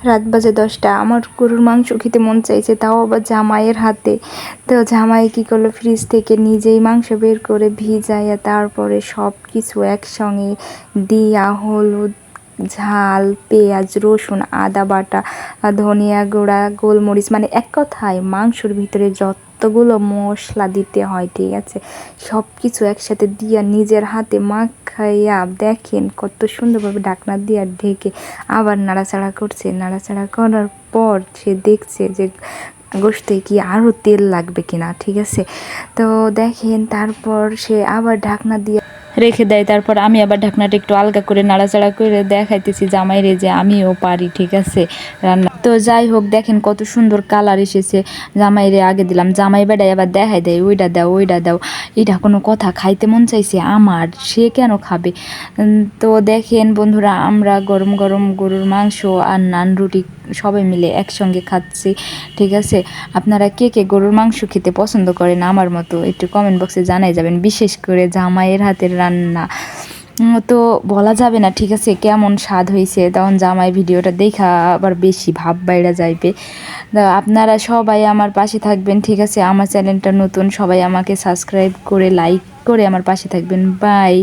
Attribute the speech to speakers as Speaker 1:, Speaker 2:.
Speaker 1: রাত বাজে 10টা। আমার গরুর মাংস খেতে মন চাইছে, তাও আবার জামাইয়ের হাতে। তো জামাই কী করলো, ফ্রিজ থেকে নিজেই মাংস বের করে ভিজাইয়া তারপরে সব কিছু একসঙ্গে দিয়া হলুদ, ঝাল, পেঁয়াজ, রসুন, আদা বাটা, ধনিয়া গুঁড়া, গোলমরিচ, মানে এক কথায় মাংসর ভিতরে যতগুলো মশলা দিতে হয়, ঠিক আছে, সব কিছু একসাথে দিয়া নিজের হাতে মাখাইয়া দেখেন কত সুন্দরভাবে ঢাকনা দিয়া ঢেকে আবার নাড়াচাড়া করছে। নাড়াচাড়া করার পর সে দেখছে যে গোশতে কি আরও তেল লাগবে কিনা, ঠিক আছে। তো দেখেন তারপর সে আবার ঢাকনা দিয়ে রেখে দেয়। তারপর আমি আবার ঢাকনাটা একটু আলগা করে নাড়াচাড়া করে দেখাইতেছি জামাইরে যে আমিও পারি, ঠিক আছে, রান্না। তো যাই হোক, দেখেন কত সুন্দর কালার এসেছে। জামাইরে আগে দিলাম, জামাই বেড়াই আবার দেখাই দেয় ওইটা দাও ওইটা দাও। এটা কোনো কথা? খাইতে মন চাইছে আমার, সে কেন খাবে? তো দেখেন বন্ধুরা, আমরা গরম গরম গরুর মাংস আর নান রুটি সবাই মিলে একসঙ্গে খাচ্ছি, ঠিক আছে। আপনারা কে কে গরুর মাংস খেতে পছন্দ করেন আমার মতো, একটু কমেন্ট বক্সে জানাই যাবেন। বিশেষ করে জামাইয়ের হাতের রান্না তো বলা যাবে না, ঠিক আছে, কেমন স্বাদ হয়েছে। তখন জামাই ভিডিওটা দেখা আবার বেশি ভাব বাইরা যাইবে। আপনারা সবাই আমার পাশে থাকবেন, ঠিক আছে। আমার চ্যানেলটা নতুন, সবাই আমাকে সাবস্ক্রাইব করে লাইক করে আমার পাশে থাকবেন। বাই।